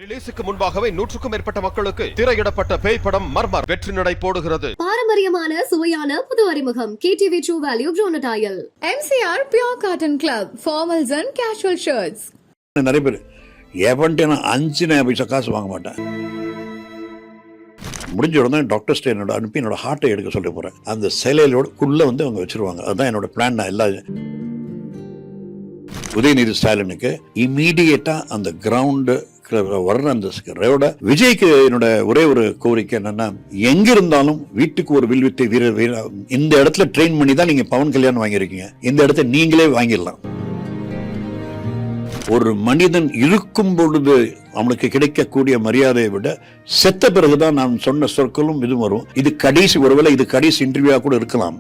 ரிலீஸுக்கு முன்பாகவே 100க்கும் மேற்பட்ட மக்களுக்கு திரையிடப்பட்ட பேய் படம் மர்மர் வெற்றி நடை போடுகிறது. பாரம்பரியமான சுவையான புது அறிமுகம் KTV True Value Bronatile. MCR Pure Cotton Club formals and casual shirts. நிறைய பேர் எவன்ட்டு நான் 5 பைசா காசு வாங்க மாட்டேன். முடிஞ்ச உடனே டாக்டர் ஸ்டே அனுப்பி என்னோட ஹார்ட்டை எடுக்க சொல்ல போகிறேன். அந்த சிலையிலோட வந்து அவங்க வச்சிருவாங்க. அதுதான் என்னோட பிளான். நான் எல்லா உதயநிதி ஸ்டாலினுக்கு இம்மீடியட்டாக அந்த கிரவுண்டு வர்ற அந்த ரோட விஜய்க்கு என்னோட ஒரே ஒரு கோரிக்கை என்னன்னா, எங்க இருந்தாலும் வீட்டுக்கு ஒரு வில்வித்தை வீரர் இந்த இடத்துல ட்ரெயின் பண்ணி தான் நீங்க பவன் கல்யாணம் வாங்கியிருக்கீங்க. இந்த இடத்த நீங்களே வாங்கிடலாம். ஒரு மனிதன் இருக்கும் பொழுது அவனுக்கு கிடைக்கக்கூடிய மரியாதையை விட செத்த பிறகுதான் நான் சொன்ன சொற்களும் இது வரும். இது கடைசி, ஒருவேளை இது கடைசி இன்டர்வியூவா கூட இருக்கலாம்.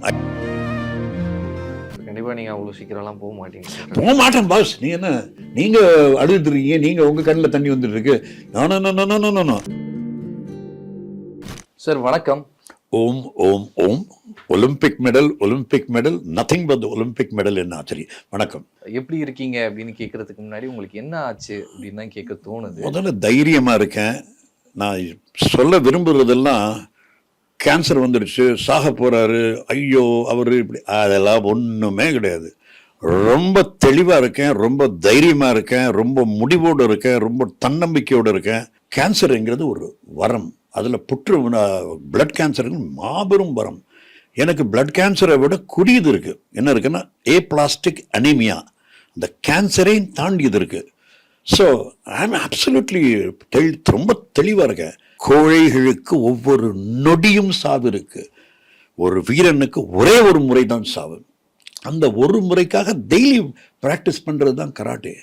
கண்டிப்பா நீங்க அவ்வளவு சீக்கிரம்லாம் போக மாட்டீங்க. போக மாட்டேன் பாஸ். நீங்க என்ன, நீங்க அழுதுறீங்க, நீங்க உங்க கண்ணில் தண்ணி வந்துட்டு இருக்கு. சார் வணக்கம். ஓம் ஓம் ஓம். Olympic medal, Olympic medal, nothing but Olympic medal. என்ன ஆச்சரிய. வணக்கம். எப்படி இருக்கீங்க அப்படின்னு கேட்கறதுக்கு முன்னாடி உங்களுக்கு என்ன ஆச்சு அப்படின்னு தான் கேட்க தோணுது. முதல்ல தைரியமா இருக்கேன். நான் சொல்ல விரும்புறதெல்லாம் கேன்சர் வந்துடுச்சு, சாக போறாரு, ஐயோ அவர் இப்படி, அதெல்லாம் ஒன்றுமே கிடையாது. ரொம்ப தெளிவாக இருக்கேன், ரொம்ப தைரியமாக இருக்கேன், ரொம்ப முடிவோடு இருக்கேன், ரொம்ப தன்னம்பிக்கையோடு இருக்கேன். கேன்சருங்கிறது ஒரு வரம். அதில் பிளட் கேன்சருங்க மாபெரும் வரம். எனக்கு பிளட் கேன்சரை விட குறியது இருக்குது. என்ன இருக்குன்னா ஏப்ளாஸ்டிக் அனீமியா. அந்த கேன்சரையும் தாண்டியது இருக்குது. ஸோ ஐ ஆம் அப்சல்யூட்லி ரொம்ப தெளிவாக இருக்கேன். கோழைகளுக்கு ஒவ்வொரு நொடியும் சாவு இருக்கு. ஒரு வீரனுக்கு ஒரே ஒரு முறை தான் சாவு. அந்த ஒரு முறைக்காக டெய்லி ப்ராக்டிஸ் பண்ணுறது தான் கராட்டே.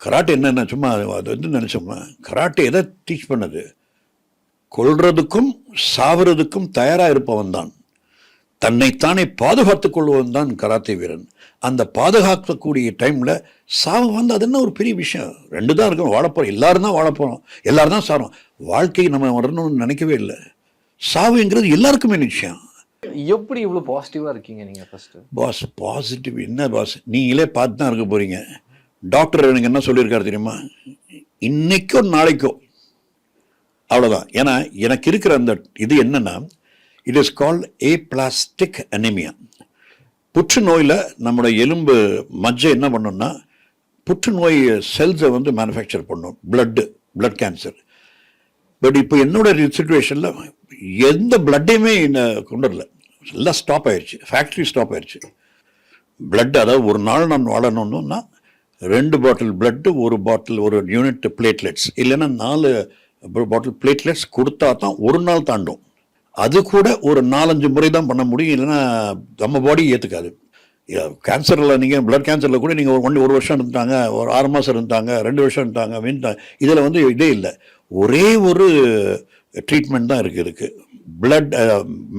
கராட்டே என்னென்ன சும்மா அது வந்து நினச்சோம்னா, கராட்டே எதை டீச் பண்ணது? கொல்றதுக்கும் சாவறதுக்கும் தயாராக இருப்பவன் தான், தன்னைத்தானே பாதுகாத்துக் கொள்வன் தான் கராத்தே வீரன். அந்த பாதுகாக்கக்கூடிய டைமில் சாவு வந்து அது என்ன ஒரு பெரிய விஷயம். 2 தான் இருக்கும். வாழப்போகிறோம், எல்லாரும் தான் வாழப்போகிறோம், எல்லாரும் தான் சாரோம். வாழ்க்கையை நம்ம வரணும்னு நினைக்கவே இல்லை. சாவுங்கிறது எல்லாருக்குமே நிச்சயம். எப்படி இவ்வளோ பாசிட்டிவாக இருக்கீங்க நீங்கள்? ஃபர்ஸ்ட் பாஸ், பாசிட்டிவ் என்ன பாஸ், நீங்களே பார்த்து தான் இருக்க போகிறீங்க. டாக்டர் எனக்கு என்ன சொல்லியிருக்காரு தெரியுமா? இன்னைக்கோ நாளைக்கோ அவ்வளோதான். ஏன்னா எனக்கு இருக்கிற அந்த இது என்னன்னா, இட் இஸ் கால்ட் ஏப்ளாஸ்டிக் அனீமியா. புற்றுநோயில் நம்மளோட எலும்பு மஜ்ஜை என்ன பண்ணோம்னா, புற்றுநோய் செல்ஸை வந்து மேனுஃபேக்சர் பண்ணும். Blood cancer. பட் இப்போ என்னோட சிச்சுவேஷனில் எந்த பிளட்டையுமே கொண்டு வரல. எல்லாம் ஸ்டாப் ஆயிடுச்சு. ஃபேக்ட்ரி ஸ்டாப் ஆயிடுச்சு. பிளட், அதாவது ஒரு நாள் நான் வாழணும்னா 2 பாட்டில் பிளட்டு, 1 பாட்டில், 1 யூனிட் பிளேட்லெட்ஸ், இல்லைன்னா 4 பாட்டில் பிளேட்லெட்ஸ் கொடுத்தா தான் ஒரு நாள் தாண்டும். அது கூட ஒரு 4-5 முறை தான் பண்ண முடியும், இல்லைன்னா நம்ம பாடி ஏற்றுக்காது. கேன்சரில் நீங்கள் பிளட் கேன்சரில் கூட நீங்கள் ஒரு வருஷம் இருந்தாங்க, ஒரு 6 மாதம் இருந்தாங்க, 2 வருஷம் இருந்தாங்க, வீண்டாங்க. இதில் வந்து இதே இல்லை. ஒரே ஒரு ட்ரீட்மெண்ட் தான் இருக்குது. பிளட்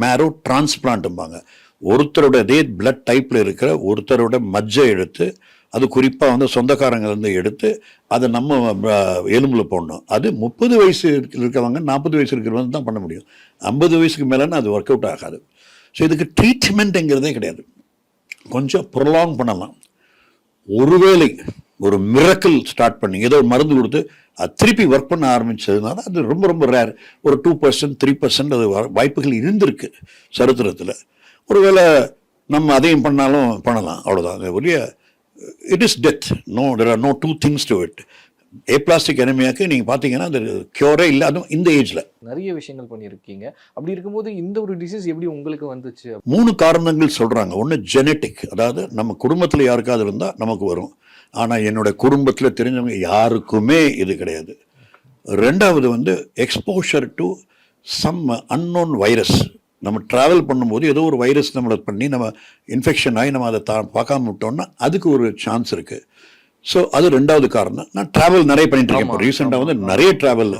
மேரோ டிரான்ஸ்பிளான்ட்டும்பாங்க. ஒருத்தரோட அதே பிளட் டைப்பில் இருக்கிற ஒருத்தரோட மஜ்ஜை எடுத்து, அது குறிப்பாக வந்து சொந்தக்காரங்கள்லேருந்து எடுத்து அதை நம்ம எலும்பில் போடணும். அது 30 வயசு இருக்கிறவங்க, 40 வயசு இருக்கிறவங்க தான் பண்ண முடியும். 50 வயசுக்கு மேலேன்னா அது ஒர்க் அவுட் ஆகாது. ஸோ இதுக்கு ட்ரீட்மெண்ட்டுங்கிறதே கிடையாது. கொஞ்சம் ப்ரொலாங் பண்ணலாம். ஒருவேளை ஒரு மிரக்கல் ஸ்டார்ட் பண்ணி ஏதோ ஒரு மருந்து கொடுத்து அது திருப்பி ஒர்க் பண்ண ஆரம்பித்ததுனால அது ரொம்ப ரொம்ப ரேர். ஒரு 2%, 3% அது வாய்ப்புகள் இருந்திருக்கு சரித்திரத்தில். ஒருவேளை நம்ம அதையும் பண்ணாலும் பண்ணலாம், அவ்வளோதான். ஒரே it is death. there are no two things to it. ஏப்ளாஸ்டிக் அனீமியாக்கு நீங்கள் பார்த்தீங்கன்னா அது க்யூரே இல்லை. அதுவும் இந்த ஏஜில் நிறைய விஷயங்கள் பண்ணியிருக்கீங்க. அப்படி இருக்கும்போது இந்த ஒரு டிசீஸ் எப்படி உங்களுக்கு வந்துச்சு? 3 காரணங்கள் சொல்கிறாங்க. ஒன்று ஜெனட்டிக், அதாவது நம்ம குடும்பத்தில் யாருக்காவது இருந்தால் நமக்கு வரும். ஆனால் என்னோட குடும்பத்தில் தெரிஞ்சவங்க யாருக்குமே இது கிடையாது. 2வது வந்து exposure to some unknown virus. நம்ம ட்ராவல் பண்ணும்போது ஏதோ ஒரு வைரஸ் நம்மளை பண்ணி நம்ம இன்ஃபெக்ஷன் ஆகி நம்ம அதை பார்க்காம விட்டோம்னா அதுக்கு ஒரு சான்ஸ் இருக்குது. ஸோ அது 2வது காரணம். நான் ட்ராவல் நிறைய பண்ணிட்டு இருக்கேன். இப்போ ரீசெண்டாக வந்து நிறைய ட்ராவல்,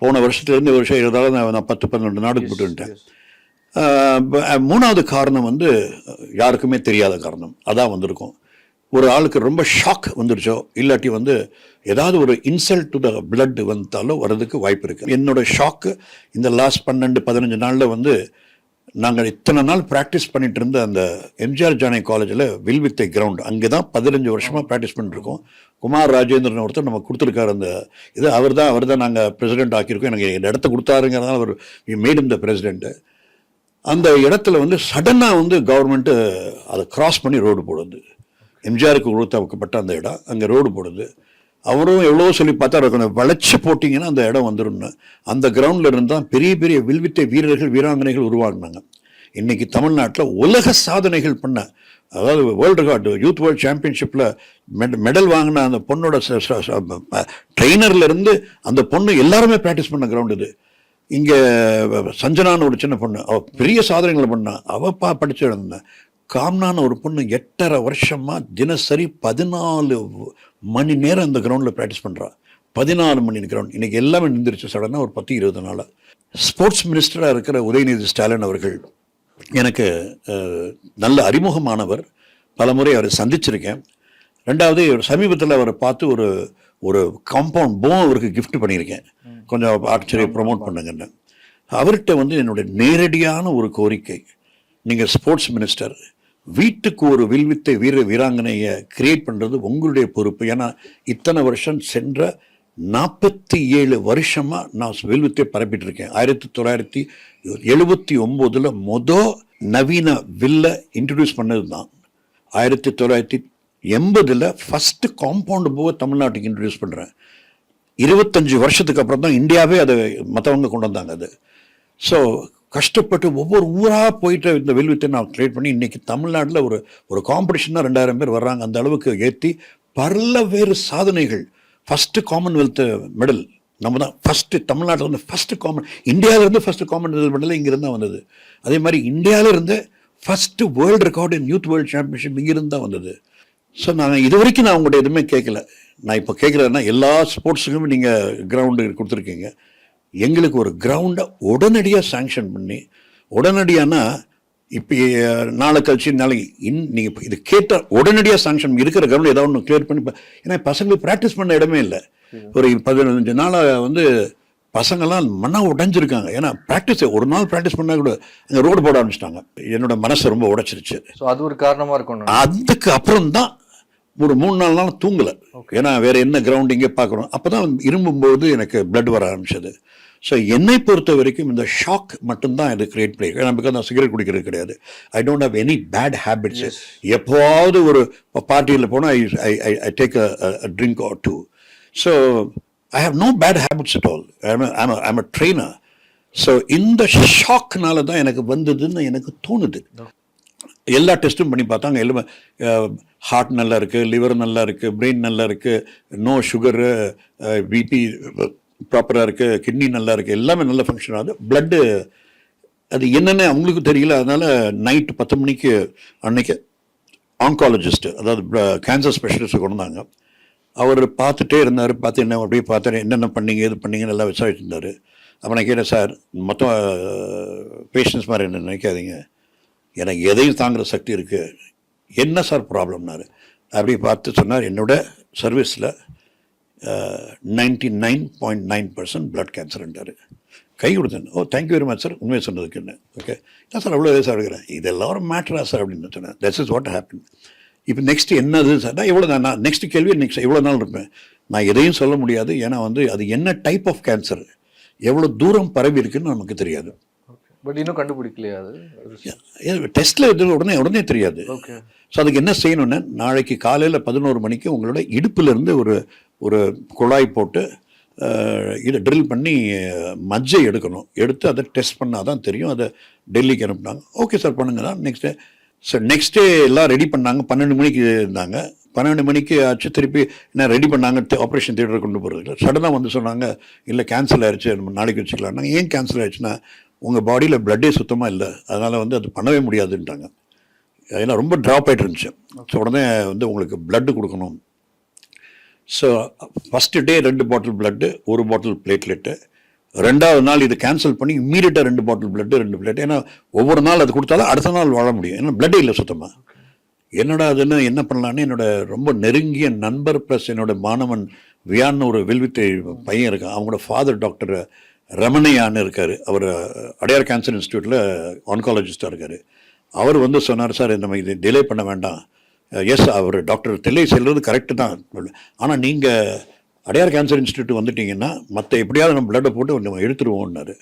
போன வருஷத்துலேருந்து வருஷம் ஏதாவது நான் 10-12 நாடுக்கு போட்டு வந்துட்டேன். 3வது காரணம் வந்து யாருக்குமே தெரியாத காரணம். அதான் வந்திருக்கும். ஒரு ஆளுக்கு ரொம்ப ஷாக் வந்துருச்சோ, இல்லாட்டி வந்து ஏதாவது ஒரு இன்சல்ட் டு த பிளட் வந்தாலும் வர்றதுக்கு வாய்ப்பு இருக்குது. என்னோட ஷாக்கு இந்த லாஸ்ட் 12-15 நாளில் வந்து நாங்கள் இத்தனை நாள் ப்ராக்டிஸ் பண்ணிட்டு இருந்த அந்த எம்ஜிஆர் ஜானகி காலேஜில் வில்வித்தை கிரவுண்ட் அங்கே தான் 15 வருஷமாக ப்ராக்டிஸ் பண்ணிட்டுருக்கோம். குமார் ராஜேந்திரன் ஒருத்தர் நம்ம கொடுத்துருக்காரு அந்த இது. அவர் தான் நாங்கள் பிரசிடென்ட் ஆக்கியிருக்கோம். எனக்கு இந்த இடத்த கொடுத்தாருங்கிறதுனால அவர் மேட் இம் த பிரசிடென்ட்டு. அந்த இடத்துல வந்து சடனாக வந்து கவர்மெண்ட்டு அதை கிராஸ் பண்ணி ரோடு போடுது. எம்ஜிஆருக்கு கொடுத்தப்பட்ட அந்த இடம் அங்கே ரோடு போடுது. அவரும் எவ்வளோ சொல்லி பார்த்தா கொஞ்சம் வளைச்சி போட்டிங்கன்னா அந்த இடம் வந்துடும்னு அந்த கிரவுண்டில் இருந்து தான் பெரிய பெரிய வில்வித்தை வீரர்கள் வீராங்கனைகள் உருவாகினாங்க. இன்றைக்கி தமிழ்நாட்டில் உலக சாதனைகள் பண்ண, அதாவது வேர்ல்டு ரெக்கார்டு யூத் வேர்ல்டு சாம்பியன்ஷிப்பில் மெடல் வாங்கின அந்த பொண்ணோட ட்ரெயினர்லேருந்து அந்த பொண்ணு எல்லாருமே ப்ராக்டிஸ் பண்ண கிரவுண்ட் இது. இங்கே சஞ்சனான்னு ஒரு சின்ன பொண்ணு, அவள் பெரிய சாதனைகளை பண்ணா. அவள் படித்து எழுந்தேன். காம்னான்னு ஒரு பொண்ணு 8.5 வருஷமாக தினசரி 14 மணி நேரம் அந்த கிரவுண்டில் ப்ராக்டிஸ் பண்ணுறா. 14 மணி கிரவுண்ட். இன்றைக்கி எல்லாமே நின்றுச்சு சடனாக ஒரு 10-20 நாளாக. ஸ்போர்ட்ஸ் மினிஸ்டராக இருக்கிற உதயநிதி ஸ்டாலின் அவர்கள் எனக்கு நல்ல அறிமுகமானவர். பல முறை அவரை சந்திச்சிருக்கேன். ரெண்டாவது சமீபத்தில் அவரை பார்த்து ஒரு காம்பவுண்ட் போம் அவருக்கு கிஃப்ட் பண்ணியிருக்கேன். கொஞ்சம் ஆச்சரிய ப்ரொமோட் பண்ணுங்கன்னு. அவர்கிட்ட வந்து என்னுடைய நேரடியான ஒரு கோரிக்கை, நீங்கள் ஸ்போர்ட்ஸ் மினிஸ்டர், வீட்டுக்கு ஒரு வில்வித்தை வீராங்கனையை கிரியேட் பண்ணுறது உங்களுடைய பொறுப்பு. ஏன்னா இத்தனை வருஷம் சென்ற 47 வருஷமாக நான் வில்வித்தை பரப்பிட்டு இருக்கேன். 1979 நவீன வில்லை இன்ட்ரடியூஸ் பண்ணது தான். 1980 ஃபஸ்ட்டு காம்பவுண்டு போக தமிழ்நாட்டுக்கு இன்ட்ரடியூஸ் பண்ணுறேன். 25 வருஷத்துக்கு அப்புறம் தான் இந்தியாவே அதை மற்றவங்க கொண்டு வந்தாங்க. அது ஸோ கஷ்டப்பட்டு ஒவ்வொரு ஊராக போயிட்டு இந்த வில்வித்தை நான் கிரியேட் பண்ணி இன்றைக்கி தமிழ்நாட்டில் ஒரு காம்படிஷனாக 2000 பேர் வர்றாங்க. அந்த அளவுக்கு ஏற்றி பல்வேறு சாதனைகள். ஃபஸ்ட்டு காமன்வெல்த் மெடல் நம்ம தான் ஃபஸ்ட்டு தமிழ்நாட்டில் வந்து ஃபஸ்ட்டு இந்தியாவிலேருந்து ஃபஸ்ட்டு காமன்வெல்த் மெடல் இங்கேருந்து தான் வந்தது. அதே மாதிரி இந்தியாவிலேருந்து ஃபஸ்ட்டு வேர்ல்டு ரெக்கார்டு இன் யூத் வேர்ல்டு சாம்பியன்ஷிப் இங்கிருந்து தான் வந்தது. ஸோ நான் இது வரைக்கும் நான் உங்கள்கிட்ட எதுவுமே கேட்கல. நான் இப்போ கேட்குறேன்னா எல்லா ஸ்போர்ட்ஸுக்குமே நீங்கள் கிரவுண்டு கொடுத்துருக்கீங்க. எங்களுக்கு ஒரு கிரவுண்டை உடனடியாக சாங்ஷன் பண்ணி, உடனடியானா இப்போ நாளை கழிச்சு நாளைக்கு நீங்கள் இது கேட்டால் உடனடியாக சாங்ஷன் இருக்கிற கிரவுண்ட் ஏதாவது ஒன்று கிளியர் பண்ணி. ஏன்னா பசங்களுக்கு ப்ராக்டிஸ் பண்ண இடமே இல்லை. ஒரு 15 நாளாக வந்து பசங்கள்லாம் மண்ணா உடைஞ்சிருக்காங்க. ஏன்னா ப்ராக்டிஸ் ஒரு நாள் ப்ராக்டிஸ் பண்ணால் கூட அங்கே ரோடு போட ஆரம்பிச்சிட்டாங்க. என்னோட மனசை ரொம்ப உடைச்சிருச்சு. ஸோ அது ஒரு காரணமாக இருக்கும். அதுக்கு அப்புறம் தான் ஒரு 3-4 நாள் தூங்கலை. ஏன்னா வேறு என்ன கிரவுண்ட் இங்கே பார்க்குறோம். அப்போ தான் இரும்பும்போது எனக்கு பிளட் வர ஆரம்பிச்சது. ஸோ என்னை பொறுத்த வரைக்கும் இந்த ஷாக் மட்டும்தான் இது கிரியேட் பண்ணி. ஏன்னா பிகாஸ் நான் சிகரெட் குடிக்கிறது கிடையாது. I don't have any bad habits. எப்போவாவது ஒரு பார்ட்டியில் போனால் I take a drink or two. So I have no bad habits at all. I'm a trainer. So இந்த ஷாக்னால தான் எனக்கு வந்ததுன்னு எனக்கு தோணுது. எல்லா டெஸ்ட்டும் பண்ணி பார்த்தாங்க. எல்லாமே ஹார்ட் நல்லா இருக்குது, லிவர் நல்லா இருக்குது, பிரெயின் நல்லா இருக்குது, நோ சுகரு, பிபி ப்ராப்பராக இருக்குது, கிட்னி நல்லா இருக்குது, எல்லாமே நல்ல ஃபங்க்ஷன் ஆகுது. பிளட்டு அது என்னென்னு அவங்களுக்கு தெரியல. அதனால் நைட்டு 10 மணிக்கு அன்னைக்கு ஆங்காலஜிஸ்ட்டு, அதாவது கேன்சர் ஸ்பெஷலிஸ்ட்டு கொண்டு வந்தாங்க. அவர் பார்த்துட்டே இருந்தார். பார்த்து என்ன அப்படியே பார்த்தாரு, என்னென்ன பண்ணீங்க எது பண்ணீங்கன்னு எல்லாம் விசாரிச்சுருந்தார். அப்போ நான் கேட்டேன், சார் மொத்தம் பேஷண்ட்ஸ் மாதிரி என்ன நினைக்காதீங்க, எனக்கு எதையும் தாங்குகிற சக்தி இருக்குது, என்ன சார் ப்ராப்ளம்னாரு. அப்படியே பார்த்து சொன்னார், என்னோட சர்வீஸில் 99.9% பிளட் கேன்சர்ன்றார். கை கொடுத்தேன். ஓ தேங்க்யூ வெரி மச் சார், உண்மையை சொன்னதுக்கு. என்ன ஓகே நான் சார் அவ்வளோ சார் எடுக்கிறேன், இதெல்லாம் ஒரு மேட்டரா சார் அப்படின்னு சொன்னேன். That's is what happen. இப்போ நெக்ஸ்ட்டு என்னது சார், நான் எவ்வளோ தான் நான் நெக்ஸ்ட் கேள்வி நெக்ஸ்ட் எவ்வளோ நாள் இருப்பேன், நான் எதையும் சொல்ல முடியாது. ஏன்னா வந்து அது என்ன டைப் ஆஃப் கேன்சர், எவ்வளோ தூரம் பரவி இருக்குன்னு நமக்கு தெரியாது. பட் இன்னும் கண்டுபிடிக்கலையா அது டெஸ்ட்டில் உடனே தெரியாது. ஸோ அதுக்கு என்ன செய்யணும்னா, நாளைக்கு காலையில் 11 மணிக்கு உங்களோட இடுப்புலேருந்து ஒரு குழாய் போட்டு இதை ட்ரில் பண்ணி மஜ்ஜை எடுக்கணும். எடுத்து அதை டெஸ்ட் பண்ணால் தான் தெரியும். அதை டெல்லிக்கு அனுப்புனாங்க. ஓகே சார் பண்ணுங்க தான். நெக்ஸ்ட் டே எல்லாம் ரெடி பண்ணாங்க. 12 மணிக்கு இருந்தாங்க. 12 மணிக்கு ஆச்சு. திருப்பி என்ன ரெடி பண்ணாங்க, ஆப்ரேஷன் தியேட்டர் கொண்டு போகிறதுல சடனாக வந்து சொன்னாங்க, இல்லை கேன்சல் ஆயிடுச்சு, நம்ம நாளைக்கு வச்சுக்கலாம். நாங்கள் ஏன் கேன்சல் ஆயிடுச்சுன்னா, உங்கள் பாடியில் பிளட்டே சுத்தமாக இல்லை, அதனால் வந்து அது பண்ணவே முடியாதுன்ட்டாங்க. ஏன்னா ரொம்ப ட்ராப் ஆகிட்டு இருந்துச்சு. ஸோ உடனே வந்து உங்களுக்கு பிளட்டு கொடுக்கணும். ஸோ ஃபஸ்ட்டு டே 2 பாட்டில் பிளட்டு, 1 பாட்டில் பிளேட்லெட்டு. 2வது நாள் இது கேன்சல் பண்ணி இம்மீடியட்டாக 2 பாட்டில் பிளட்டு, 2 பிளேட். ஏன்னா ஒவ்வொரு நாள் அது கொடுத்தாலும் அடுத்த நாள் வாழ முடியும். ஏன்னா பிளட்டே இல்லை சுத்தமாக. என்னடா அதுன்னு என்ன பண்ணலான்னு என்னோட ரொம்ப நெருங்கிய நண்பர் ப்ளஸ் என்னோட மாணவன் வியான்னு ஒரு வில்வித்தை பையன் இருக்கான். அவங்களோட ஃபாதர் டாக்டர் ரமணையான்னு இருக்கார், அவர் அடையார் கேன்சர் இன்ஸ்டியூட்டில் ஆன்காலஜிஸ்டாக இருக்கார். அவர் வந்து சொன்னார், சார் நம்ம இது டிலே பண்ண வேண்டாம். எஸ், அவர் டாக்டர் தில்லை செல்வது கரெக்டு தான், ஆனால் நீங்கள் அடையார் கேன்சர் இன்ஸ்டியூட் வந்துட்டிங்கன்னா மற்ற எப்படியாவது நம்ம பிளட்டை போட்டு நம்ம எடுத்துருவோம்னாரு.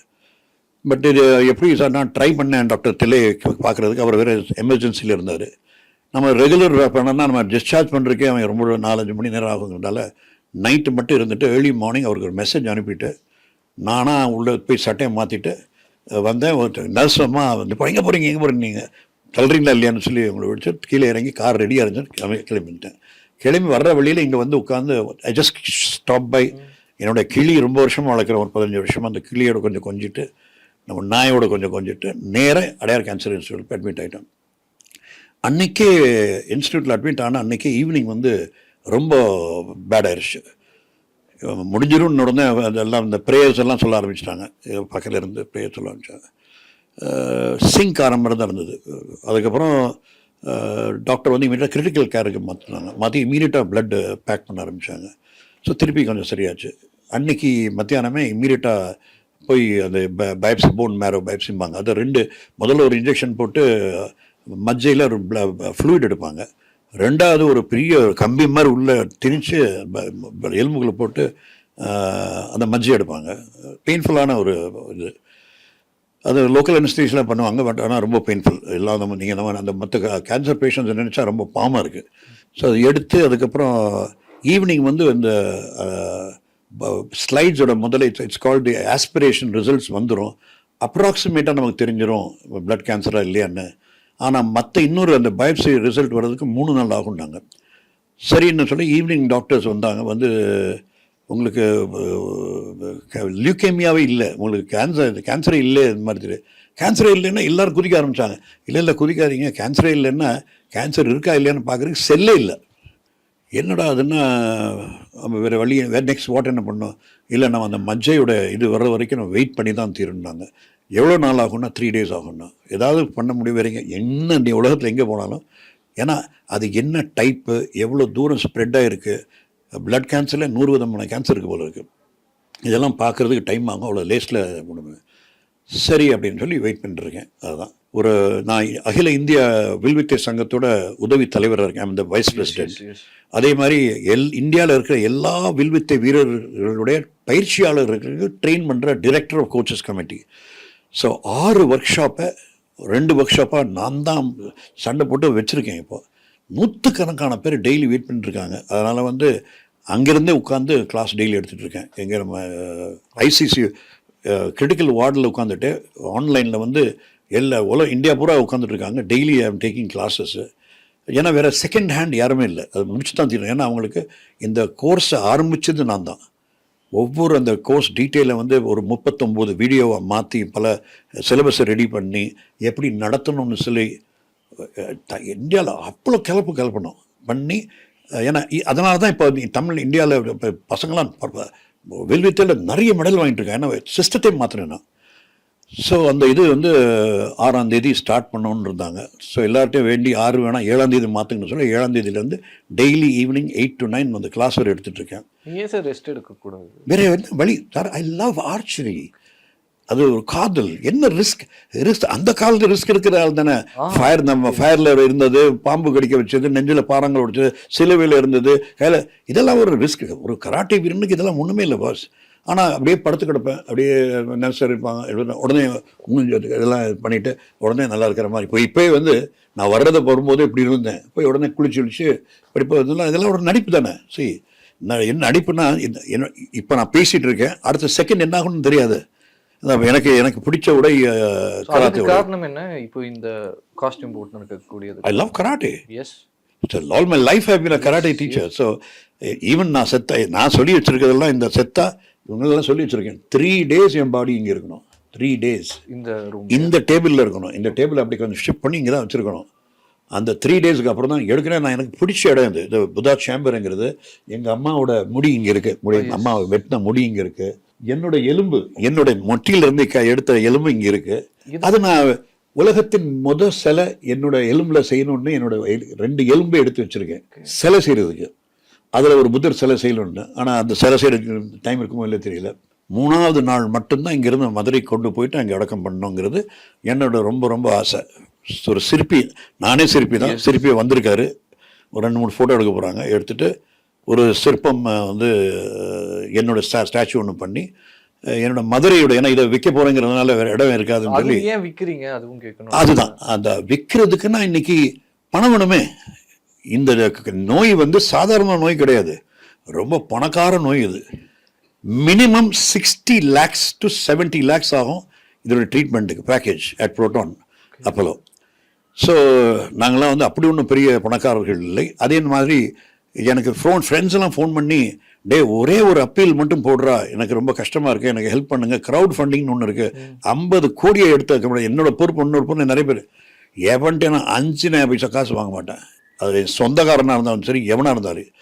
பட் இது எப்படி சார், நான் ட்ரை பண்ணேன் டாக்டர் தில்லை பார்க்குறதுக்கு. அவர் வேறு எமர்ஜென்சியில் இருந்தார். நம்ம ரெகுலர் பண்ணோன்னா நம்ம டிஸ்சார்ஜ் பண்ணுறதுக்கே அவன் ரொம்ப 4-5 மணி நேரம் ஆகுங்கிறதால நைட்டு மட்டும் இருந்துட்டு ஏர்லி மார்னிங் அவருக்கு ஒரு மெசேஜ் அனுப்பிட்டு நானாக உள்ளே போய் சட்டையை மாற்றிட்டு வந்தேன். நர்ஸ் அம்மா வந்து எங்கே போகிறீங்க எங்கே போகிறீங்க நீங்கள் சொல்கிறீங்களா இல்லையான்னு சொல்லி உங்களை விட்டு கீழே இறங்கி கார் ரெடியாக இருந்துச்சு, கிளம்பிட்டேன். கிளம்பி வர்ற வழியில் இங்கே வந்து உட்காந்து ஐ ஜஸ்ட் ஸ்டாப் பை. என்னோடய கிளி ரொம்ப வருஷமாக வளர்க்குற, ஒரு 15 வருஷமாக அந்த கிளியோட கொஞ்சம் கொஞ்சிட்டு நம்ம நாயோட கொஞ்சம் கொஞ்சிட்டு நேராக அடையார் கேன்சர் இன்ஸ்டியூட்டில் அட்மிட் ஆகிட்டோம். அன்றைக்கே இன்ஸ்டியூட்டில் அட்மிட் ஆனால் அன்றைக்கே ஈவினிங் வந்து ரொம்ப பேட் ஆயிடுச்சு. முடிஞ்சிடும் உடனே அதெல்லாம் இந்த ப்ரேயர்ஸ் எல்லாம் சொல்ல ஆரம்பிச்சிட்டாங்க. பக்கத்தில் இருந்து ப்ரேயர் சொல்ல ஆரம்பித்தாங்க. சிங்க் ஆரம்பம் தான் இருந்தது. அதுக்கப்புறம் டாக்டர் வந்து இமீடியட்டாக கிரிட்டிக்கல் கேருக்கு மாற்றி இமீடியட்டாக பிளட்டு பேக் பண்ண ஆரம்பித்தாங்க. ஸோ திருப்பி கொஞ்சம் சரியாச்சு. அன்றைக்கி மத்தியானமே இமீடியட்டாக போய் அந்த பைப்சி, போன் மேரோ பைப்சிம்பாங்க, அதை 2 முதல்ல ஒரு இன்ஜெக்ஷன் போட்டு மஜ்ஜையில் ஒரு ஃப்ளூயிட் எடுப்பாங்க. 2வது ஒரு பெரிய கம்பி மாதிரி உள்ளே திணிச்சு எலும்புகளை போட்டு அந்த மஜ்ஜை எடுப்பாங்க. பெயின்ஃபுல்லான ஒரு இது. அது லோக்கல் அனஸ்தீசியெலாம் பண்ணுவாங்க. பட் ஆனால் ரொம்ப பெயின்ஃபுல். எல்லாம் நீங்கள் அந்த மற்ற கேன்சர் பேஷண்ட்ஸ் நினச்சா ரொம்ப பாவமாக இருக்குது. ஸோ அதை எடுத்து அதுக்கப்புறம் ஈவினிங் வந்து இந்த ஸ்லைட்ஸோட முதல்ல இட்ஸ் கால்டு ஆஸ்பிரேஷன் ரிசல்ட்ஸ் வந்துடும். அப்ராக்சிமேட்டாக நமக்கு தெரிஞ்சிடும் பிளட் கேன்சராக இல்லையான்னு. ஆனால் மற்ற இன்னொரு அந்த பயோப்சி ரிசல்ட் வர்றதுக்கு 3 நாள் ஆகும்னாங்க. சரின்னு சொல்லி ஈவினிங் டாக்டர்ஸ் வந்தாங்க. வந்து உங்களுக்கு லியூகேமியாவே இல்லை, உங்களுக்கு கேன்சரே இல்லை, இந்த மாதிரி தெரியுது. கேன்சரே இல்லைன்னா எல்லோரும் குதிக்க ஆரம்பித்தாங்க. இல்லை குதிக்காதீங்க, கேன்சரே இல்லைன்னா கேன்சர் இருக்கா இல்லையான்னு பார்க்குறதுக்கு செல்லே இல்லை. என்னடா அதுன்னா நம்ம வேறு வழி, வேறு நெக்ஸ்ட் வாட் என்ன பண்ணோம்? இல்லை நம்ம அந்த மஜ்ஜையோட இது வர்ற வரைக்கும் நம்ம வெயிட் பண்ணி தான் தீருன்னாங்க. எவ்வளோ நாள் ஆகும்னா 3 days ஆகும்னா. ஏதாவது பண்ண முடியும் வரைங்க என்ன நீ உலகத்தில் எங்கே போனாலும். ஏன்னா அது என்ன டைப்பு, எவ்வளோ தூரம் ஸ்ப்ரெட்டாக இருக்குது. பிளட் கேன்சரில் 100 விதமான கேன்சர் இருக்குது போல இருக்குது. இதெல்லாம் பார்க்குறதுக்கு டைம் ஆகும், அவ்வளோ லேஸில் முடியும். சரி அப்படின்னு சொல்லி வெயிட் பண்ணிட்டுருக்கேன். அதுதான் நான் அகில இந்திய வில்வித்தை சங்கத்தோட உதவி தலைவராக இருக்கேன், இந்த வைஸ் பிரசிடென்ட். அதே மாதிரி இந்தியாவில் இருக்கிற எல்லா வில்வித்தை வீரர்களுடைய பயிற்சியாளர்களுக்கு ட்ரெயின் பண்ணுற director of coaches committee. So 6 ஒர்க் ஷாப்பை 2 ஒர்க் ஷாப்பாக நான் தான் சண்டை போட்டு வச்சுருக்கேன். இப்போது 100கணக்கான பேர் டெய்லி வெயிட் பண்ணிட்டுருக்காங்க. அதனால் வந்து அங்கேருந்தே உட்காந்து கிளாஸ் டெய்லி எடுத்துகிட்டு இருக்கேன். எங்கே நம்ம ஐசிசி கிரிட்டிக்கல் வார்டில் உட்காந்துட்டு ஆன்லைனில் வந்து இந்தியா பூரா உட்காந்துட்ருக்காங்க. Daily I am taking classes. ஏன்னா வேறு செகண்ட் ஹேண்ட் யாருமே இல்லை, அது முடிச்சு தான் தீரும். ஏன்னா அவங்களுக்கு இந்த கோர்ஸை ஆரம்பித்தது நான் தான். ஒவ்வொரு அந்த கோர்ஸ் டீட்டெயிலை வந்து ஒரு 39 வீடியோவை மாற்றி பல சிலபஸை ரெடி பண்ணி எப்படி நடத்தணும்னு சொல்லி இந்தியாவில் அவ்வளோ கிளப்பணும் பண்ணி. ஏன்னா அதனால தான் இப்போ இந்தியாவில் இப்போ பசங்களாம் வில்வித்தையில் நிறைய மெடல் வாங்கிட்டு இருக்காங்க. ஏன்னா சிஸ்டத்தை மாற்றினேன்னா. ஸோ அந்த இது வந்து 6ஆம் தேதி ஸ்டார்ட் பண்ணணுன்னு இருந்தாங்க. ஸோ எல்லார்ட்டையும் வேண்டி 6 வேணால் 7ஆம் தேதி மாற்றுங்கன்னு சொல்லி 7ஆம் தேதியிலேருந்து டெய்லி ஈவினிங் 8 to 9 அந்த கிளாஸ் வரை எடுத்துகிட்ருக்கேன். ஏன் சார் ரெஸ்ட் எடுக்கக்கூடாது? வேறு என்ன வழி சார்? I love archery. அது ஒரு காதல். என்ன ரிஸ்க் அந்த காலத்து ரிஸ்க் இருக்கிற ஆள் தானே. ஃபயரில் இருந்தது, பாம்பு கடிக்க வச்சது, நெஞ்சில் பாறாங்கள் உடைச்சது, சிலுவையில் இருந்தது, கையில், இதெல்லாம் ஒரு ரிஸ்க். ஒரு கராட்டே வீரனுக்கு இதெல்லாம் ஒன்றுமே இல்லை பாஸ். ஆனால் அப்படியே படுத்து கிடப்பேன், அப்படியே நர்சர் இருப்பாங்க, உடனே இதெல்லாம் பண்ணிவிட்டு உடனே நல்லா இருக்கிற மாதிரி. இப்போயே வந்து நான் வர்றதை வரும்போது இப்படி இருந்தேன், போய் உடனே குளிச்சு படிப்பு இதெல்லாம் ஒரு நடிப்பு தானே. சரி, நான் என்ன நடிப்புனா, இப்போ நான் பேசிகிட்டு இருக்கேன், அடுத்த செகண்ட் என்ன ஆகணும்னு தெரியாது. எனக்கு பிடிச்ச உடை கராத்தே. காரணம் என்ன? இப்போ இந்த காஸ்டியூம் போட்டு இருக்கக்கூடியது. I love karate. Yes, all my life I been a karate teacher. So even நான் சொல்லி வச்சிருக்கிறதெல்லாம் இந்த செத்தா இவங்களெல்லாம் சொல்லி வச்சுருக்கேன். 3 days என் பாடி இங்கே இருக்கணும். 3 days இந்த டேபிளில் இருக்கணும். இந்த டேபிள் அப்படி கொஞ்சம் ஷிஃப்ட் பண்ணி இங்கே தான் வச்சுருக்கணும். அந்த 3 daysக்கு அப்புறம் தான் எடுக்கிறேன். நான் எனக்கு பிடிச்ச இடம் இது புதா சேம்பருங்கிறது. எங்கள் அம்மாவோட முடி இங்கே இருக்குது, அம்மா வெட்டின முடி இங்கே இருக்குது. என்னோட எலும்பு, என்னோட மொட்டியிலிருந்து எடுத்த எலும்பு இங்கே இருக்குது. அது நான் உலகத்தின் சிலை என்னோட எலும்புல செய்யணும்னு என்னோட 2 எலும்பை எடுத்து வச்சுருக்கேன் சிலை செய்கிறதுக்கு. அதில் ஒரு புத்தர் சிலை செய்யணும்னு. ஆனால் அந்த சிலை செய்கிற டைம் இருக்குமோ இல்லை தெரியல. 3வது நாள் மட்டும்தான் இங்கேருந்து மதுரை கொண்டு போயிட்டு அங்கே அடக்கம் பண்ணணுங்கிறது என்னோட ரொம்ப ரொம்ப ஆசை. ஒரு சிற்பி, நானே சிற்பி தான், சிற்பி வந்திருக்காரு, ஒரு 2-3 ஃபோட்டோ எடுக்க போகிறாங்க. எடுத்துகிட்டு ஒரு சிற்பம் வந்து என்னோட ஸ்டாச்சு ஒன்று பண்ணி என்னோட மதுரையோட, ஏன்னா இதை விற்க போகிறேங்கிறதுனால வேறு இடம் இருக்காதுன்னு சொல்லி. ஏன் விற்கிறீங்க அதுவும் கேட்கணும். அதுதான், அந்த விற்கிறதுக்குன்னா இன்னைக்கு பணம் வேணுமே. இந்த நோய் வந்து சாதாரண நோய் கிடையாது, ரொம்ப பணக்கார நோய் இது. மினிமம் 60 lakhs to 70 lakhs ஆகும் இதோட ட்ரீட்மெண்ட்டுக்கு package at proton Apollo. So நாங்களாம் வந்து அப்படி ஒன்றும் பெரிய பணக்காரர்கள் இல்லை. அதே மாதிரி எனக்கு ஃப்ரெண்ட்ஸ் எல்லாம் ஃபோன் பண்ணி, டே ஒரே ஒரு அப்பீல் மட்டும் போடுறா, எனக்கு ரொம்ப கஷ்டமாக இருக்குது, எனக்கு ஹெல்ப் பண்ணுங்கள், க்ரௌட் ஃபண்டிங்னு ஒன்று இருக்குது, 50 கோடியை எடுத்து வைக்க முடியாது, என்னோட பொறுப்பு இன்னொரு பொண்ணு நிறைய பேர். எவன்ட்டு நான் 5 பைசா காசு வாங்க மாட்டேன், அது சொந்தக்காரனாக இருந்தாலும் சரி எவனாக இருந்தாலும்.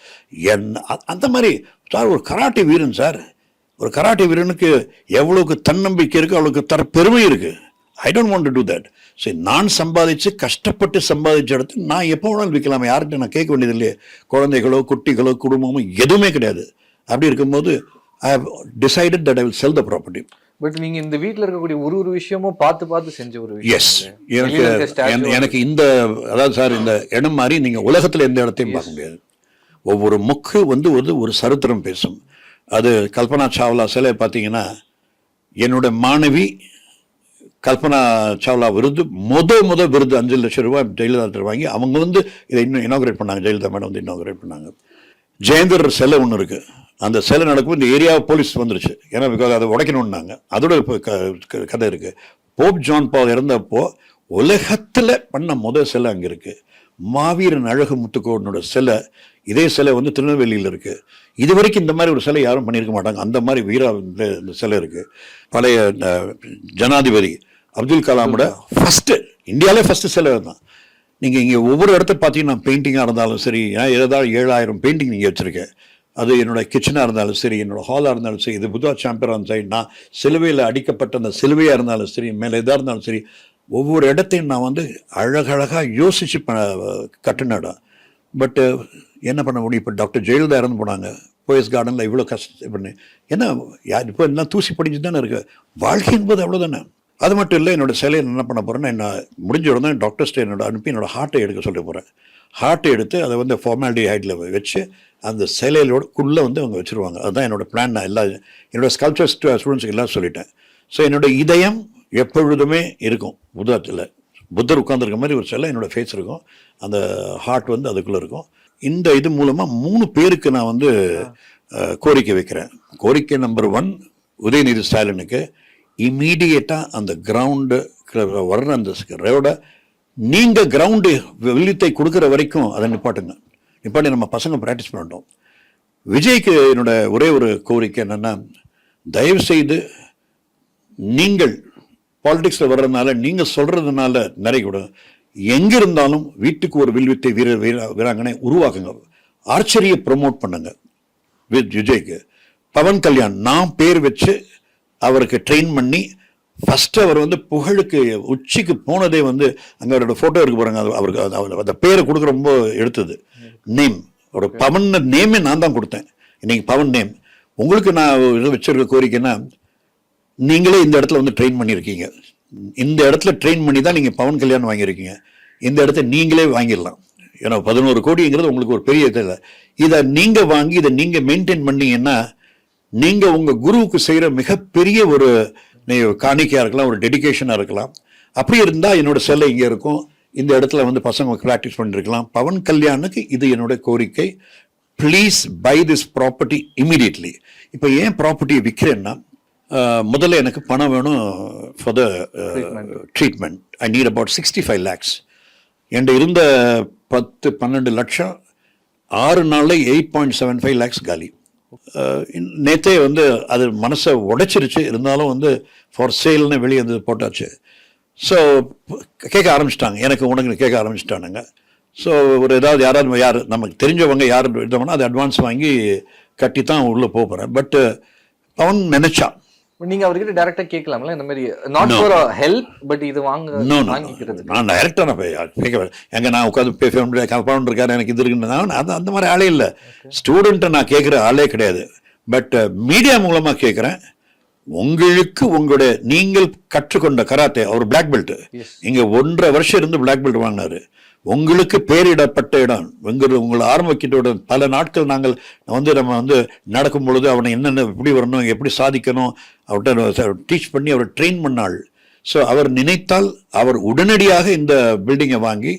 அந்த மாதிரி சார் ஒரு கராட்டே வீரன் சார், ஒரு கராட்டே வீரனுக்கு எவ்வளோக்கு தன்னம்பிக்கை இருக்குது அவ்வளோக்கு பெருமை இருக்குது. I don't want to do that. சரி, நான் சம்பாதிச்சு கஷ்டப்பட்டு சம்பாதிச்ச இடத்து நான் எப்போ வேணாலும் விற்கலாமா, யார்கிட்ட நான் கேட்க வேண்டியது இல்லையே. குழந்தைகளோ குட்டிகளோ குடும்பமோ எதுவுமே கிடையாது. அப்படி இருக்கும்போது I have decided that I will sell the property. But நீங்க இந்த வீட்டில் இருக்கக்கூடிய ஒரு விஷயமும் பார்த்து செஞ்ச ஒரு விஷயம். எஸ், எனக்கு இந்த, அதாவது சார் இந்த இடம் மாதிரி நீங்கள் உலகத்தில் எந்த இடத்தையும் பார்க்க முடியாது. ஒவ்வொரு முக்கு வந்து ஒரு சரித்திரம் பேசும். அது கல்பனா சாவ்லா சிலை பார்த்தீங்கன்னா, என்னோட மாணவி கல்பனா சாவ்லா விருது முத விருது 5 லட்சம் ரூபாய் ஜெயலலிதா வாங்கி அவங்க வந்து இதை இன்னும் இனாகுரேட் பண்ணாங்க. ஜெயலலிதா மேடம் வந்து இனாகுரேட் பண்ணாங்க. ஜெயந்தர் சிலை ஒன்று இருக்குது. அந்த சிலை நடக்கும் இந்த ஏரியா போலீஸ் வந்துருச்சு, ஏன்னா பிகாஸ் அதை உடைக்கணும்னாங்க. அதோட கதை இருக்குது. போப் ஜான் பால் இறந்தப்போ உலகத்தில் பண்ண சிலை அங்கே இருக்குது. மாவீரன் அழகு முத்துக்கோடனோட சிலை, இதே சிலை வந்து திருநெல்வேலியில் இருக்குது. இது வரைக்கும் இந்த மாதிரி ஒரு சிலை யாரும் பண்ணியிருக்க மாட்டாங்க. அந்த மாதிரி வீரா இந்த சிலை இருக்குது. பழைய ஜனாதிபதி அப்துல் கலாமோட ஃபஸ்ட்டு, இந்தியாவிலே ஃபஸ்ட்டு சிலை தான். நீங்கள் இங்கே ஒவ்வொரு இடத்த பார்த்தீங்கன்னா, பெயிண்டிங்காக இருந்தாலும் சரி, ஏதாவது 7000 பெயிண்டிங் நீங்கள் வச்சுருக்கேன். அது என்னோடய கிச்சனாக இருந்தாலும் சரி, என்னோடய ஹாலாக இருந்தாலும் சரி, இது புத்தா சாம்பியராக இருந்தாலும் சரி, நான் சிலுவையில் அடிக்கப்பட்ட அந்த சிலுவையாக இருந்தாலும் சரி, மேலே எதாக இருந்தாலும் சரி, ஒவ்வொரு இடத்தையும் நான் வந்து அழகழகாக யோசித்து கட்டின இடம். பட்டு என்ன பண்ண முடியும், இப்போ டாக்டர் ஜெயலலிதா இறந்து போனாங்க. போயஸ் கார்டனில் இவ்வளோ கஷ்டம் பண்ணி என்ன இப்போ எல்லாம் தூசி படிச்சு தானே இருக்குது. வாழ்க்கை என்பது அவ்வளோதானே. அது மட்டும் இல்லை, என்னோடய சிலையை என்ன பண்ண போகிறேன்னா, என்ன முடிஞ்ச உடனே டாக்டர்ஸ்ட்டு அனுப்பி என்னோடய ஹார்ட்டை எடுக்க சொல்ல போகிறேன். ஹார்ட்டை எடுத்து அதை வந்து ஃபார்மாலிட்டி ஹைட்டில் வச்சு அந்த சிலையிலோடக்குள்ளே வந்து அவங்க வச்சுருவாங்க. அதுதான் என்னோடய பிளான். நான் என்னோடய ஸ்கல்ப்சர் ஸ்டூடெண்ட்ஸுக்கு எல்லாம் சொல்லிட்டேன். ஸோ என்னோடய இதயம் எப்பொழுதுமே இருக்கும் புத்தத்தில். புத்தர் உட்காந்துருக்க மாதிரி ஒரு சிலை என்னோடய ஃபேஸ் இருக்கும், அந்த ஹார்ட் வந்து அதுக்குள்ளே இருக்கும். இந்த இது மூலமாக 3 பேருக்கு நான் வந்து கோரிக்கை வைக்கிறேன். கோரிக்கை நம்பர் 1, உதயநிதி ஸ்டாலினுக்கு இம்மீடியட்டாக அந்த கிரவுண்டு வர்ற அந்த ரோடை நீங்கள் கிரவுண்டு வில்லியத்தை கொடுக்குற வரைக்கும் அதை நிப்பாட்டி நம்ம பசங்க ப்ராக்டிஸ் பண்ணிட்டோம். விஜய்க்கு என்னோட ஒரே ஒரு கோரிக்கை என்னென்னா, தயவுசெய்து நீங்கள் பாலிடிக்ஸில் வர்றதுனால, நீங்கள் சொல்கிறதுனால நிறைய கூட எங்கே இருந்தாலும் வீட்டுக்கு ஒரு வில்வித்தை வீராங்கனை உருவாக்குங்க. ஆர்ச்சரியை ப்ரமோட் பண்ணுங்க. விஜய்க்கு பவன் கல்யாண் நான் பேர் வச்சு அவருக்கு ட்ரெயின் பண்ணி ஃபஸ்ட்டு அவர் வந்து புகழுக்கு உச்சிக்கு போனதே வந்து அங்கே அவரோட ஃபோட்டோ இருக்கு போகிறாங்க. அவருக்கு அந்த பேரை கொடுக்க ரொம்ப எடுத்தது. நேம் ஒரு பவன் நேமே நான் தான் கொடுத்தேன். இன்னைக்கு பவன் நேம். உங்களுக்கு நான் இது வச்சிருக்க கோரிக்கைன்னா, நீங்களே இந்த இடத்துல வந்து ட்ரெயின் பண்ணியிருக்கீங்க. இந்த இடத்துல ட்ரெயின் பண்ணி தான் நீங்கள் பவன் கல்யாணம் வாங்கியிருக்கீங்க. இந்த இடத்த நீங்களே வாங்கிடலாம். ஏன்னா 11 கோடிங்கிறது உங்களுக்கு ஒரு பெரிய இது இல்லை. இதை நீங்கள் வாங்கி இதை நீங்கள் மெயின்டைன் பண்ணீங்கன்னா, நீங்கள் உங்கள் குருவுக்கு செய்கிற மிகப்பெரிய ஒரு காணிக்கையாக இருக்கலாம், ஒரு டெடிக்கேஷனாக இருக்கலாம். அப்படி இருந்தால் என்னோட சிலை இங்கே இருக்கும், இந்த இடத்துல வந்து பசங்க ப்ராக்டிஸ் பண்ணிருக்கலாம். பவன் கல்யாணுக்கு இது என்னோட கோரிக்கை. Please buy this property immediately. இப்போ ஏன் ப்ராப்பர்ட்டியை விற்கிறேன்னா, முதல்ல எனக்கு பணம் வேணும் for the treatment. I need about 65 lakhs. என்கிட்ட இருந்த 10-12 லட்சம் 6 நாளில் 8.75 lakhs காலி. நேற்றே வந்து அது மனசை உடைச்சிருச்சு. இருந்தாலும் வந்து ஃபார் சேல்னு வெளியே வந்து போட்டாச்சு. ஸோ கேட்க ஆரம்பிச்சிட்டாங்க, எனக்கு உனக்கு கேட்க ஆரம்பிச்சிட்டானுங்க. ஸோ ஒரு ஏதாவது யார் நமக்கு தெரிஞ்சவங்க யார் இருந்தோம்னா அது அட்வான்ஸ் வாங்கி கட்டி தான் உள்ளே போகிறேன். பட் அவன் நினைச்சா நீங்க அவர்கிட்ட டைரக்டா கேட்கலாம்ல, இந்த மாதிரி நாட் ஃபார் ஹெல்ப் பட் இது வாங்கிக்கிறது. நான் டைரக்டா நான் கேட்க எங்க நான் உட்காந்து பேச கல்பவன் இருக்காரு எனக்கு இது இருக்குன்னு அந்த மாதிரி ஆளே இல்லை. ஸ்டூடெண்ட்டை நான் கேட்குற ஆளே கிடையாது. பட் மீடியா மூலமாக கேட்குறேன். உங்களுக்கு உங்களுடைய நீங்கள் கற்றுக்கொண்ட கராத்தே, அவர் பிளாக் பெல்ட், இங்க 1.5 வருஷம் இருந்து பிளாக் பெல்ட் வாங்கினாரு. உங்களுக்கு பேரிடப்பட்ட இடம் உங்களை ஆரம்பிக்கிட்ட பல நாட்கள் நாங்கள் நம்ம நடக்கும் பொழுது அவனை என்னென்ன எப்படி வரணும், எப்படி சாதிக்கணும், அவர்கிட்ட டீச் பண்ணி அவரை ட்ரெயின் பண்ணாள். ஸோ அவர் நினைத்தால் அவர் உடனடியாக இந்த பில்டிங்கை வாங்கி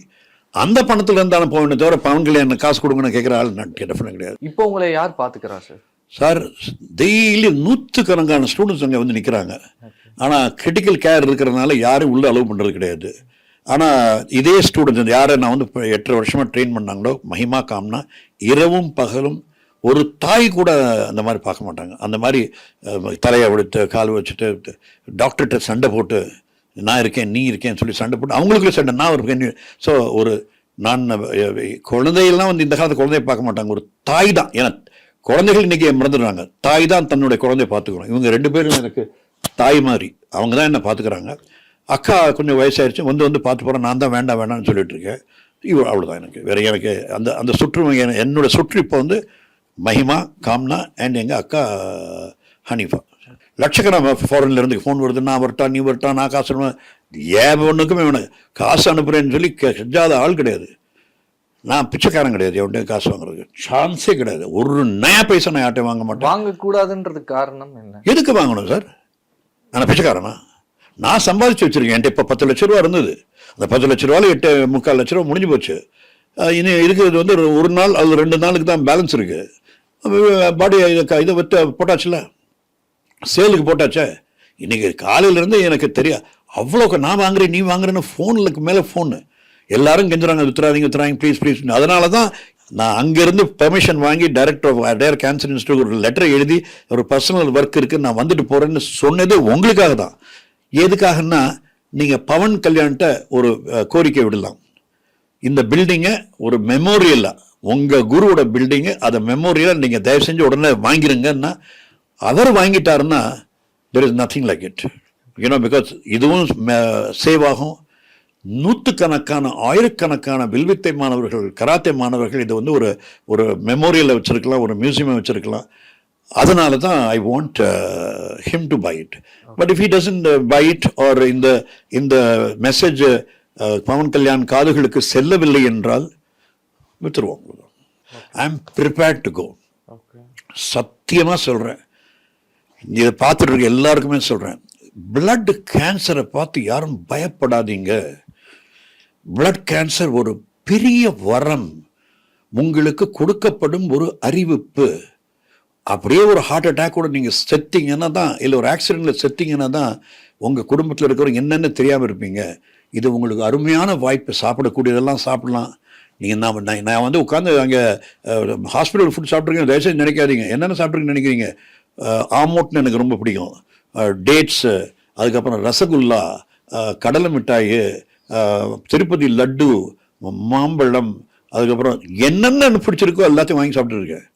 அந்த பணத்துல இருந்தாலும் போகணும், தவிர பவன் கல்யாணம் காசு கொடுங்கன்னு கேட்குற ஆள் நான் டெஃபினட் கிடையாது. இப்போ உங்களை யார் பார்த்துக்கிறா சார்? சார் டெய்லி 100கணக்கான ஸ்டூடெண்ட்ஸ் அங்கே வந்து நிற்கிறாங்க. ஆனால் கிரிட்டிக்கல் கேர் இருக்கிறதுனால யாரும் உள்ள அலோவ் பண்ணுறது கிடையாது. ஆனால் இதே ஸ்டூடெண்ட்ஸ் யாரை நான் வந்து 8 வருஷமாக ட்ரெயின் பண்ணாங்களோ, மஹிமா காம்னா, இரவும் பகலும் ஒரு தாய் கூட அந்த மாதிரி பார்க்க மாட்டாங்க. அந்த மாதிரி தலையை விடுத்து கால் வச்சுட்டு டாக்டர்கிட்ட சண்டை போட்டு நான் இருக்கேன் நீ இருக்கேன்னு சொல்லி சண்டை போட்டு அவங்களுக்குள்ள சண்டை நான் இருக்கேன். ஸோ நான் குழந்தையெல்லாம் வந்து இந்த காலத்து குழந்தைய பார்க்க மாட்டாங்க, ஒரு தாய் தான். ஏன்னா குழந்தைகள் இன்னைக்கு மறந்துடுறாங்க, தாய் தான் தன்னுடைய குழந்தைய பார்த்துக்கணும். இவங்க 2 பேரும் எனக்கு தாய் மாதிரி, அவங்க தான் என்னை பார்த்துக்கிறாங்க. அக்கா கொஞ்சம் வயசாயிருச்சு, வந்து பார்த்து போகிறேன், நான் தான் வேண்டாம்னு சொல்லிட்டு இருக்கேன். அவ்வளோதான் எனக்கு வேறு. எனக்கு அந்த சுற்று என்னோட சுற்று இப்போ வந்து மஹிமா காம்னா அண்ட் எங்கள் அக்கா ஹனீஃபா. லட்சக்கணக்கான ஃபாரின்லேருந்து ஃபோன் வருது, நான் வரட்டா நீ வரட்டா, நான் காசு அனுப்புவேன். ஏன் ஒன்றுக்குமே வேணும், காசு அனுப்புகிறேன்னு சொல்லி செஞ்சாத ஆள் கிடையாது. நான் பிச்சைக்காரன் கிடையாது, எவன்டையும் காசு வாங்குறது சான்ஸே கிடையாது. ஒரு நயா பைசா நான் யார்ட்டையும் வாங்க மாட்டேன். வாங்கக்கூடாதுன்றது காரணம் என்ன? எதுக்கு வாங்கணும் சார்? நான் பிச்சைக்காரனா? நான் சம்பாதிச்சு வச்சுருக்கேன். என்கிட்ட இப்போ 10 லட்ச ரூபா இருந்தது. அந்த 10 லட்ச ரூபாவில் 8.25 லட்ச ரூபா முடிஞ்சு போச்சு. இனி இருக்கிறது வந்து ஒரு நாள் அது 2 நாளுக்கு தான் பேலன்ஸ் இருக்குது. பாடி இதை விற்று போட்டாச்சுல, சேலுக்கு போட்டாச்சே. இன்றைக்கி காலையிலேருந்து எனக்கு தெரியாது அவ்வளோக்கு நான் வாங்குறேன் நீ வாங்குறேன்னு ஃபோனுக்கு மேலே ஃபோனு எல்லாரும் கெஞ்சுறாங்க, வித்துறாதீங்க ப்ளீஸ். அதனால தான் நான் அங்கேருந்து பெர்மிஷன் வாங்கி டைரக்டர் கேன்சர் இன்ஸ்டியூட் ஒரு லெட்டரை எழுதி ஒரு பர்சனல் ஒர்க் இருக்குது நான் வந்துட்டு போகிறேன்னு சொன்னது உங்களுக்காக தான். எதுக்காகன்னா நீங்கள் பவன் கல்யாண்கிட்ட ஒரு கோரிக்கை விடலாம், இந்த பில்டிங்கை ஒரு மெமோரியலாக, உங்கள் குருவோட பில்டிங்கு அதை மெமோரியலாக நீங்கள் தயவு செஞ்சு உடனே வாங்கிருங்கன்னா, அவர் வாங்கிட்டாருன்னா there is nothing like it because இதுவும் சேவ் ஆகும். 100கணக்கான 1000கணக்கான வில்வித்தை மாணவர்கள், கராத்தே மாணவர்கள் இதை வந்து ஒரு மெமோரியலில் வச்சுருக்கலாம், ஒரு மியூசியமை வச்சுருக்கலாம். அதனால தான் I want him to buy it. But if he doesn't buy it or இந்த மெசேஜ் பவன் கல்யாண் காதுகளுக்கு செல்லவில்லை என்றால் வித்துருவோம். I am prepared to go. சத்தியமாக சொல்கிறேன், இதை பார்த்துட்டு இருக்க எல்லாருக்குமே சொல்கிறேன், பிளட் கேன்சரை பார்த்து யாரும் பயப்படாதீங்க. பிளட் கேன்சர் ஒரு பெரிய வரம், உங்களுக்கு கொடுக்கப்படும் ஒரு அறிவிப்பு. அப்படியே ஒரு ஹார்ட் அட்டாக்கோட நீங்கள் செத்தீங்கன்னா தான், இல்லை ஒரு ஆக்சிடெண்ட்டில் செத்தீங்கன்னா தான் உங்கள் குடும்பத்தில் இருக்கிறவங்க என்னென்ன தெரியாமல் இருப்பீங்க. இது உங்களுக்கு அருமையான வாய்ப்பு. சாப்பிடக்கூடியதெல்லாம் சாப்பிடலாம். நீங்கள் நான் வந்து உட்காந்து அங்கே ஹாஸ்பிட்டல் ஃபுட் சாப்பிட்ருக்கேன் தயவுசெய்து நினைக்காதீங்க. என்னென்ன சாப்பிட்ருக்கேன்னு நினைக்கிறீங்க? ஆமோட்னு எனக்கு ரொம்ப பிடிக்கும், டேட்ஸு, அதுக்கப்புறம் ரசகுல்லா, கடலை மிட்டாய், திருப்பதி லட்டு, மாம்பழம், அதுக்கப்புறம் என்னென்ன பிடிச்சிருக்கோ எல்லாத்தையும் வாங்கி சாப்பிட்டுருக்கேன்.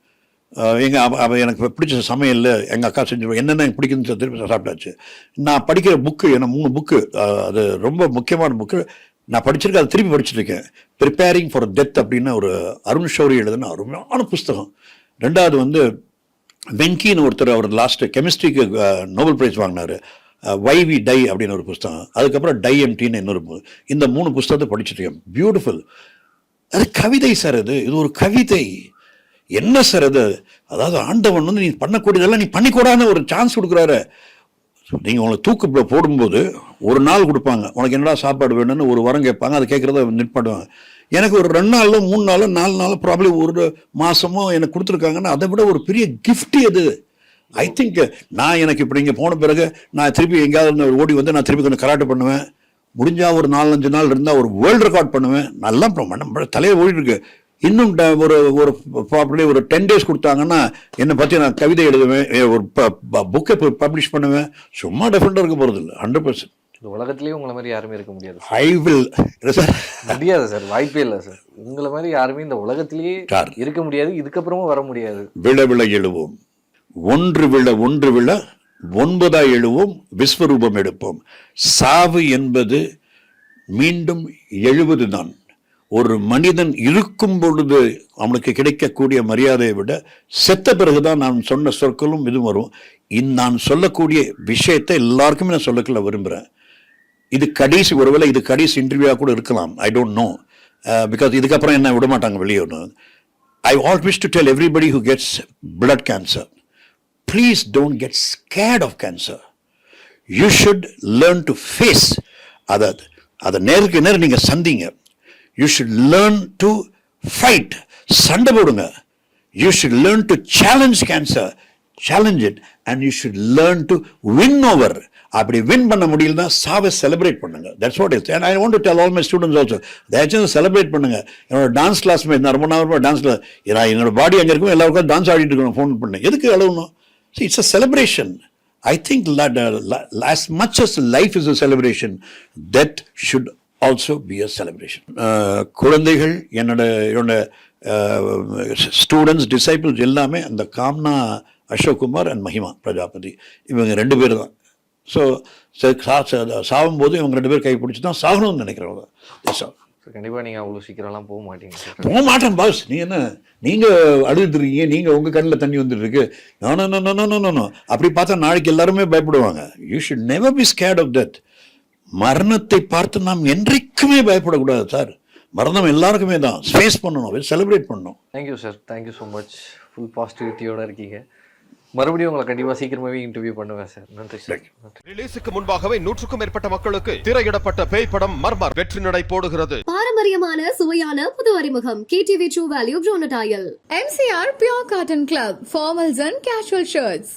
எனக்கு பிடிச்ச சமையல் எங்கள் அக்கா செஞ்சு என்னென்ன எனக்கு பிடிக்குதுன்னு திருப்பி சாப்பிட்டாச்சு. நான் படிக்கிற புக்கு, என்ன 3 புக்கு, அது ரொம்ப முக்கியமான புக்கு நான் படிச்சிருக்கேன், அதை திருப்பி படிச்சுருக்கேன். ப்ரிப்பேரிங் ஃபார் டெத் அப்படின்னு ஒரு அருண் ஷௌரி எழுதுன அருமையான புஸ்தகம். 2வது வந்து வெங்கின்னு ஒருத்தர், அவர் லாஸ்ட்டு கெமிஸ்ட்ரிக்கு நோபல் ப்ரைஸ் வாங்கினார், வை வி டை அப்படின்னு ஒரு புஸ்தகம். அதுக்கப்புறம் டை எம்டின்னு இன்னொரு, இந்த 3 புஸ்தகத்தை படிச்சுருக்கேன். பியூட்டிஃபுல். அது கவிதை சார், இது ஒரு கவிதை. என்ன சார் அது? அதாவது ஆண்டவன் வந்து நீ பண்ணக்கூடியதெல்லாம் நீ பண்ணிக்கூடாதுன்னு ஒரு சான்ஸ் கொடுக்குறாரு. நீங்கள் உங்களுக்கு தூக்கு போடும்போது ஒரு நாள் கொடுப்பாங்க, உனக்கு என்னடா சாப்பாடு வேணும்னு ஒரு வாரம் கேட்பாங்க, அதை கேட்குறத நிற்பாடுவாங்க. எனக்கு ஒரு 2 நாளோ 3 நாளோ 4 நாளோ ப்ராப்ளம் ஒரு மாதமோ எனக்கு கொடுத்துருக்காங்கன்னா அதை விட ஒரு பெரிய கிஃப்ட் அது. ஐ திங்க் நான் எனக்கு இப்படி இங்கே போன பிறகு நான் திருப்பி எங்கேயாவது ஓடி வந்து நான் திருப்பி கொஞ்சம் கராட்டே பண்ணுவேன். முடிஞ்சால் ஒரு 4-5 நாள் இருந்தால் ஒரு வேர்ல்டு ரெக்கார்ட் பண்ணுவேன். நல்லா நம்ம தலையை ஓடிட்டுருக்கு. இன்னும் ஒரு ப்ராப்பர்லி ஒரு 10 days கொடுத்தாங்கன்னா என்னை பற்றி நான் கவிதை எழுதுவேன், ஒரு புக்கை பப்ளிஷ் பண்ணுவேன். சும்மா டெஃபினட்டாக இருக்க போகிறது இல்லை. 100%. உலகத்திலேயே உங்களை மாதிரி யாருமே இருக்க முடியாது. ஐ வில் சார், முடியாது சார், வாய்ப்பே இல்லை சார். உங்களை மாதிரி யாருமே இந்த உலகத்திலேயே இருக்க முடியாது, இதுக்கப்புறமும் வர முடியாது. விழ எழுவோம், ஒன்று விழ 9 எழுவோம், விஸ்வரூபம் எடுப்போம். சாவு என்பது மீண்டும் எழுவது தான். ஒரு மனிதன் இருக்கும் பொழுது அவனுக்கு கிடைக்கக்கூடிய மரியாதையை விட செத்த பிறகுதான் நான் சொன்ன சொற்களும் இதுவும் வரும். நான் சொல்லக்கூடிய விஷயத்தை எல்லாருக்குமே நான் சொல்லக்குள்ள விரும்புகிறேன். இது கடைசி, ஒருவேளை இது கடைசி இன்டர்வியூவாக கூட இருக்கலாம். ஐ டோன்ட் நோ, பிகாஸ் இதுக்கப்புறம் என்ன விட மாட்டாங்க வெளியே. I always wish to tell everybody who gets blood cancer, please don't get scared of cancer. You should learn to face அதை நேருக்கு நேரம் நீங்கள் சந்திங்க. You should learn to fight, சண்டை போடுங்க. You should learn to challenge cancer, challenge it, and you should learn to win over. அப்படி win பண்ண முடியலன்னா சாவை செலிப்ரேட் பண்ணுங்க. That's what is. And I want to tell all my students also, தயவுசெய்து celebrate பண்ணுங்க. என்னோட டான்ஸ் கிளாஸ் நான் ரொம்ப நேரமாக டான்ஸ் கிளாஸ், என்னோட பாடி அங்கே இருக்கும், எல்லாருக்கும் டான்ஸ் ஆடிட்டு இருக்கணும். ஃபோன் பண்ணேன், எதுக்கு அழுகணும்? It's a celebration. I think that as much as life is a celebration, that should also be a celebration. குழந்தைகள், என்னோட ஸ்டூடெண்ட்ஸ், டிசைபிள்ஸ் எல்லாமே அந்த காம்னா அசோக்குமார் அண்ட் மஹிமா பிரஜாபதி, இவங்க 2 பேர் தான். ஸோ சாகும்போது இவங்க 2 பேர் கை பிடிச்சி தான் சாகணும்னு நினைக்கிறவங்க. கண்டிப்பா நீங்க அவ்வளவு சீக்கிரம்லாம் போக மாட்டீங்க. போக மாட்டேன் பாஸ். நீங்க அழுதுருக்கீங்க, நீங்க உங்க கண்ணில் தண்ணி வந்துட்டு இருக்கு. நோ, அப்படி பார்த்தா நாளைக்கு எல்லாருமே பயப்படுவாங்க. You should never be scared of death. மரணத்தை பார்த்து நாம் என்றைக்குமே பயப்படக்கூடாது சார். மரணம் எல்லாருக்குமே தான். ஃபேஸ் பண்ணணும், செலிப்ரேட் பண்ணணும். Thank you sir, thank you so much. Full பாசிட்டிவிட்டியோட இருக்கீங்க. மறுபடியும் உங்களை கண்டிப்பா சீக்கிரமாவே இன்டர்வியூ பண்ணுவேன் சார். நன்றி சார். ரிலீஸுக்கு முன்பாகவே 100க்கும் மேற்பட்ட மக்களுக்கு திரையிடப்பட்ட பேய் படம் மர்மர் வெற்றி நடை போடுகிறது. பாரம்பரியமான சுவையான புது அறிமுகம் KTV True Value Bronadile. MCR Pure Cotton Club, formals and casual shirts.